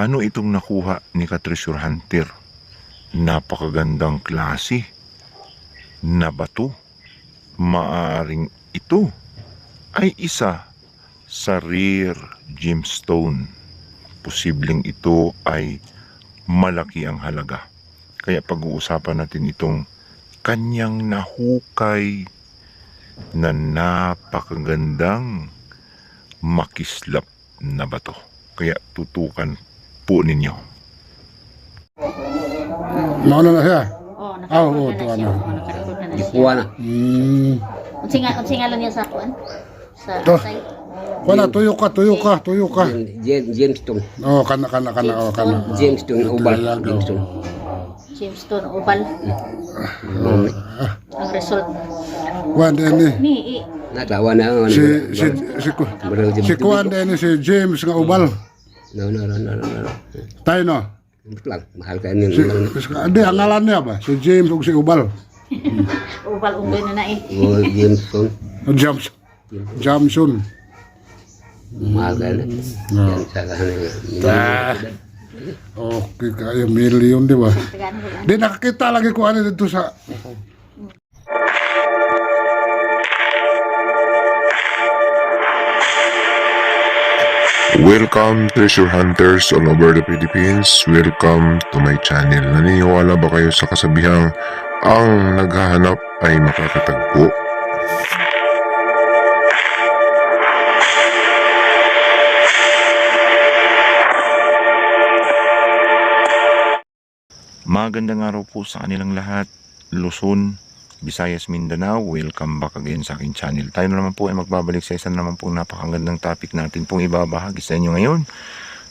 Ano itong nakuha ni ka-treasure hunter? Napakagandang klase na bato. Maaaring ito ay isa sa rare gemstone. Posibleng ito ay malaki ang halaga. Kaya pag-uusapan natin itong kanyang nahukay na napakagandang makislap na bato. Kaya tutukan po ninyo. Mauna na siya. Oh, Oo, nakarecord ito na siya. ano. Oh, nakarecord na siya. Kuha na. Unsa nga lang niya sa kuan? Sa To. site. Wala, tuyo ka. Gemstone. Oh, kana. Oh, kana. Gemstone, ubal. Talaga. Gemstone. Gemstone opal. Ang result Kuan din ni Natawa na ako. si Kuan din si James nga ubal. No. Tayo no. Lang, mahal ka yun. Hindi, ang ngalan niya ba? Si James ug si Ubal. opal unggoy na eh. Oh, Gemstone. Jamson. Mahal ka yun. Yan sa kahanan. Okay, kaya million, di ba? Tagano ko lang. Di nakakita lagi ko ano dito sa... Welcome treasure hunters all over the Philippines. Welcome to my channel. Naniniwala ba kayo sa kasabihang ang naghahanap ay makakatagpo? Magandang araw po sa kanilang lahat. Luzon, Visayas, Mindanao, welcome back again sa aking channel. Tayo na naman po ay magbabalik sa isa naman pong napakagandang topic natin pong ibabahagi sa inyo ngayon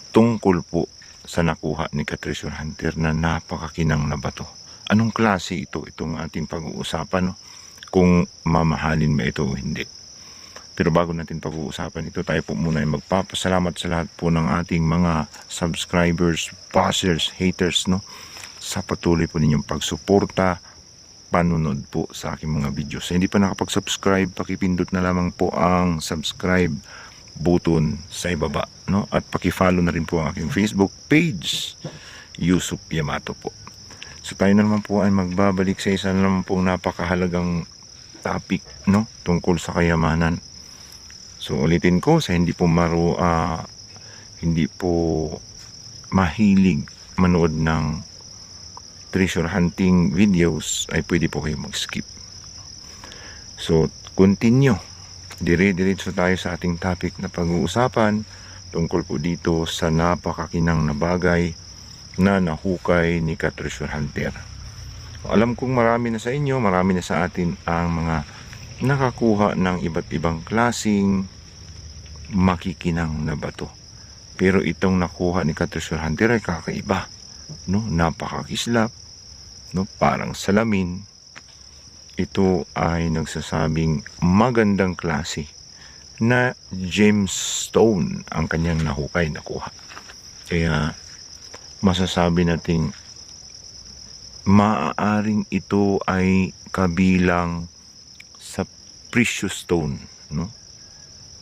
tungkol po sa nakuha ni ka-treasure hunter na napakakinang na bato. Anong klase ito? Itong ating pag-uusapan, no? Kung mamahalin ba ito o hindi. Pero bago natin pag-uusapan ito, tayo po muna ay magpapasalamat sa lahat po ng ating mga subscribers, bashers, haters, no? Sa patuloy po ninyong pagsuporta, panunod po sa aking mga videos. Sa hindi pa nakapag-subscribe, pakipindot na lamang po ang subscribe button sa ibaba, no? At paki-follow na rin po ang aking Facebook page, Yusuf Yamato po. So tayo na naman po ay magbabalik sa isa na naman pong napakahalagang topic, no? Tungkol sa kayamanan. So ulitin ko, sa hindi po mahilig manood ng treasure hunting videos ay pwede po kayo mag-skip. So continue, dire-diretso tayo sa ating topic na pag-uusapan tungkol po dito sa napakakinang na bagay na nahukay ni ka-treasure hunter. Alam kong marami na sa inyo, marami na sa atin ang mga nakakuha ng iba't ibang klasing makikinang na bato, pero itong nakuha ni ka-treasure hunter ay kakaiba, no? Napakakislap, no? Parang salamin. Ito ay nagsasabing magandang klase na gemstone ang kanyang nakuha. Kaya masasabi nating maaaring ito ay kabilang sa precious stone, no?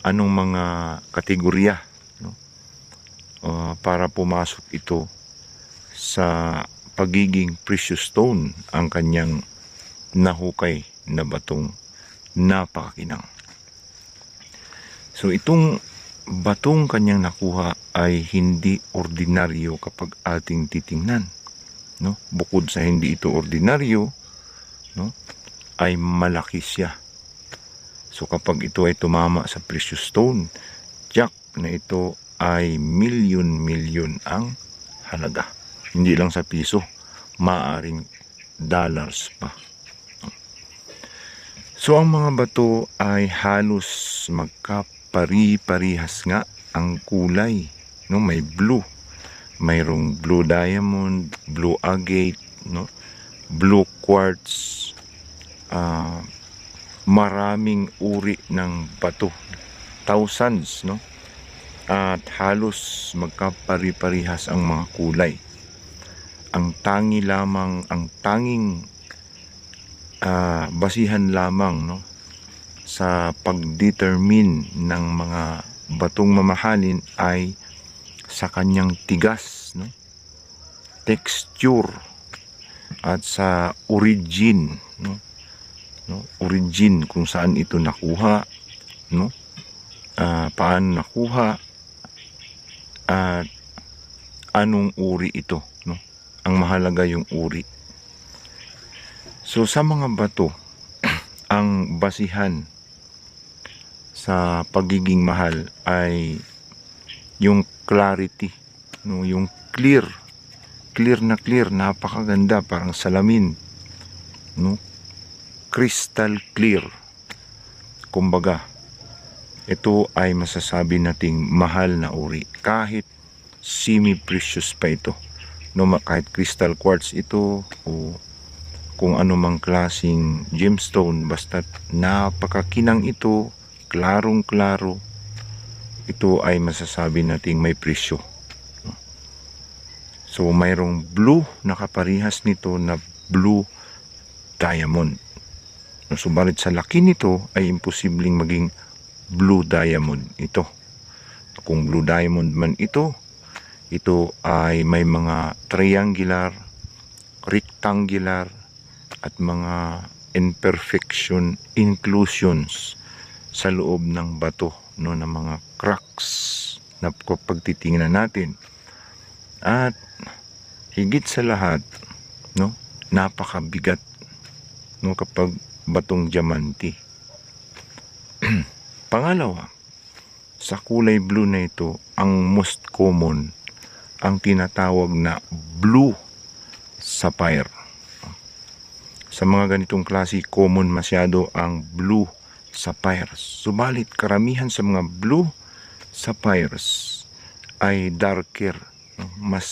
Anong mga kategorya, no? Para pumasok ito sa pagiging precious stone ang kanyang nahukay na batong napakakinang. So itong batong kanyang nakuha ay hindi ordinaryo kapag ating titingnan, no? Bukod sa hindi ito ordinaryo, no, ay malaki siya. So kapag ito ay tumama sa precious stone, tiyak na ito ay milyon ang halaga. Hindi lang sa piso, maaring dollars pa. So ang mga bato ay halos magkapari-parihas nga ang kulay, no? May blue, mayroong blue diamond, blue agate, no? Blue quartz, maraming uri ng bato, thousands, no? At halos magkapari-parihas ang mga kulay. Ang tanging basihan lamang, no, sa pagdetermine ng mga batong mamahalin ay sa kanyang tigas no? Texture at sa origin, no? Origin kung saan ito nakuha, no? Paano nakuha at anong uri ito, no? Ang mahalaga yung uri. So sa mga bato, ang basihan sa pagiging mahal ay yung clarity, no? Yung clear na clear, napakaganda, parang salamin, no? Crystal clear. Kumbaga, ito ay masasabi nating mahal na uri kahit semi-precious pa ito, no? Kahit crystal quartz ito o kung anumang klaseng gemstone, basta napakakinang ito, klarong klaro, ito ay masasabi nating may presyo. So mayroong blue na kaparihas nito na blue diamond. Subalit sa laki nito ay imposibleng maging blue diamond ito. Kung blue diamond man ito ay may mga triangular, rectangular at mga imperfection inclusions sa loob ng bato, no, ng mga cracks na kapag titingnan natin. At higit sa lahat, no, napakabigat, no, kapag batong diamante. Pangalawa, sa kulay blue na ito, ang most common, ang tinatawag na blue sapphire. Sa mga ganitong klase, common masyado ang blue sapphires. Subalit karamihan sa mga blue sapphires ay darker, no, mas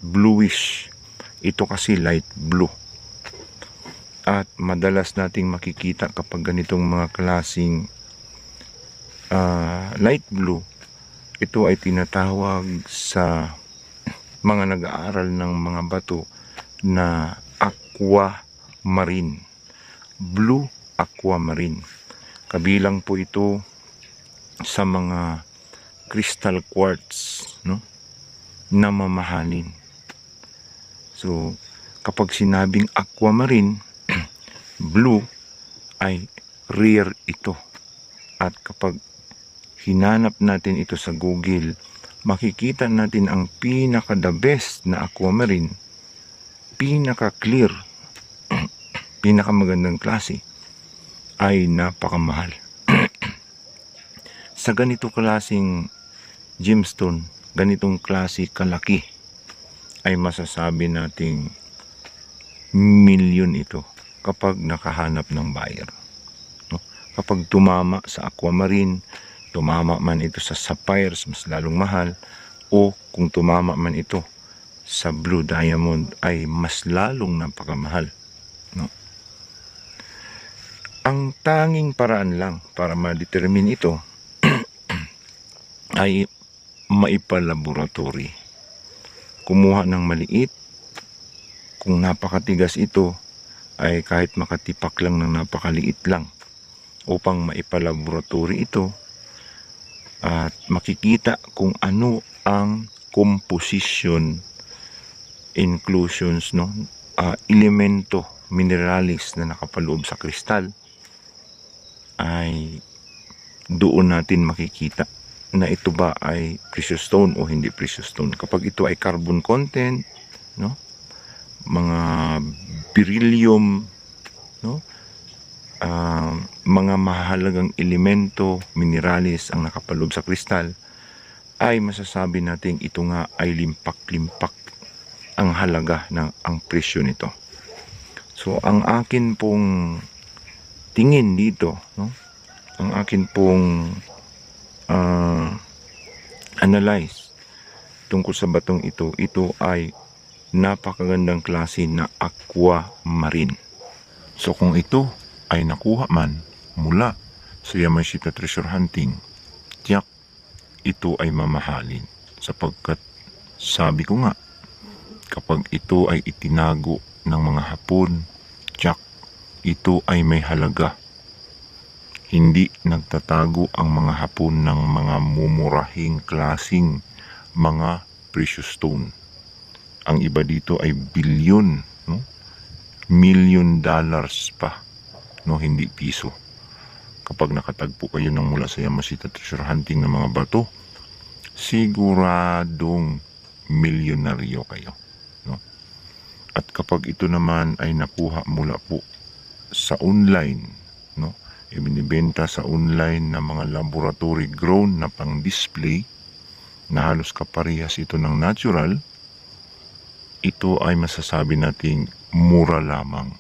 bluish. Ito kasi light blue. At madalas nating makikita kapag ganitong mga klaseng light blue, ito ay tinatawag sa mga nag-aaral ng mga bato na aquamarine. Blue aquamarine. Kabilang po ito sa mga crystal quartz, no, na mamahalin. So kapag sinabing aquamarine, blue ay rare ito. At kapag hinanap natin ito sa Google, makikita natin ang pinaka the best na aquamarine, pinaka clear, pinaka magandang klase ay napakamahal. Sa ganito klaseng gemstone, ganitong klase kalaki, ay masasabi nating milyon ito kapag nakahanap ng buyer, no? Kapag tumama sa aquamarine, tumama man ito sa sapphires, mas lalong mahal, o kung tumama man ito sa blue diamond, ay mas lalong napakamahal, no? Ang tanging paraan lang para ma-determine ito ay maipalaboratory. Kumuha ng maliit, kung napakatigas ito, ay kahit makatipak lang ng napakaliit lang upang maipalaboratory ito at makikita kung ano ang composition, inclusions, no, elemento, mineralis na nakapaloob sa kristal, ay doon natin makikita na ito ba ay precious stone o hindi precious stone. Kapag ito ay carbon content, no, mga beryllium, no, mga mahalagang elemento, mineralis ang nakapaloob sa kristal, ay masasabi natin ito nga ay limpak-limpak ang halaga ng ang presyo nito. So ang akin pong tingin dito, no, ang akin pong analyze tungkol sa batong ito ay napakagandang klase na aquamarine. So kung ito ay nakuha man mula sa Yamashita treasure hunting, tiyak ito ay mamahalin, sapagkat sabi ko nga, kapag ito ay itinago ng mga Hapon, tiyak ito ay may halaga. Hindi nagtatago ang mga Hapon ng mga mumurahing klasing mga precious stone. Ang iba dito ay bilyon, no? $1,000,000 pa, no? Hindi piso. Kapag nakatagpo kayo ng mula sa Yamashita treasure hunting ng mga bato, siguradong milyonaryo kayo, no? At kapag ito naman ay nakuha mula po sa online, no? Ibinibenta sa online na mga laboratory grown na pang display na halos kaparehas ito ng natural, ito ay masasabi nating mura lamang.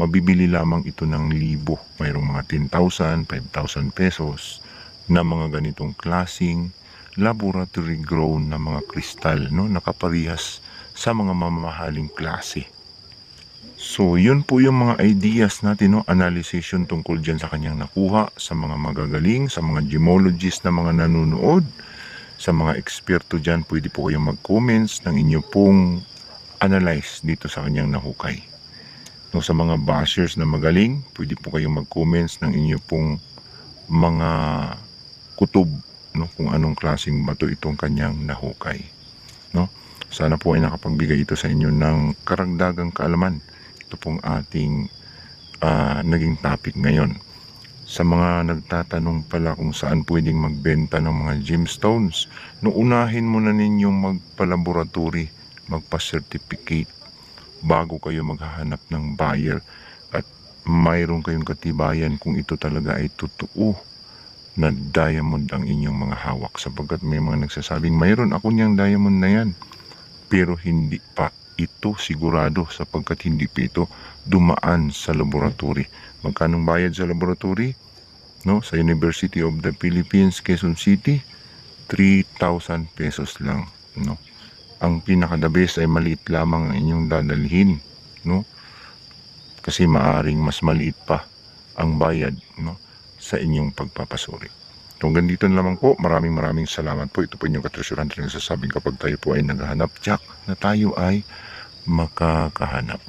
Mabibili lamang ito ng libo. Mayroong mga 10,000, 5,000 pesos na mga ganitong klasing laboratory grown na mga kristal, no? Nakaparehas sa mga mamahaling klase. So, yun po yung mga ideas natin, no? Analysis tungkol dyan sa kanyang nakuha, sa mga magagaling, sa mga gemologists na mga nanonood, sa mga eksperto dyan, pwede po kayong mag-comments ng inyo pong analyze dito sa kanyang nahukay. No, sa mga bashers na magaling, pwede po kayong mag-comments ng inyo pong mga kutob, no, kung anong klaseng bato itong kanyang nahukay. No? Sana po ay nakapagbigay ito sa inyo ng karagdagang kaalaman. Ito pong ating naging topic ngayon. Sa mga nagtatanong pala kung saan pwedeng magbenta ng mga gemstones, no, unahin mo na ninyong magpa-laboratory, magpa-certificate bago kayo maghahanap ng buyer at mayroon kayong katibayan kung ito talaga ay totoo na diamond ang inyong mga hawak, sapagkat may mga nagsasabing mayroon ako niyang diamond na yan pero hindi pa ito sigurado sapagkat hindi pa ito dumaan sa laboratory. Magkanong bayad sa laboratory? No, sa University of the Philippines, Quezon City, 3,000 pesos lang, no? Ang pinaka-the best ay maliit lamang ang inyong dadalhin, no? Kasi maaring mas maliit pa ang bayad, no, sa inyong pagpapasuri. Kung ganito na lamang po, maraming salamat po. Ito po inyong katresuran na nagsasabing kapag tayo po ay naghahanap, tiyak na tayo ay makakahanap.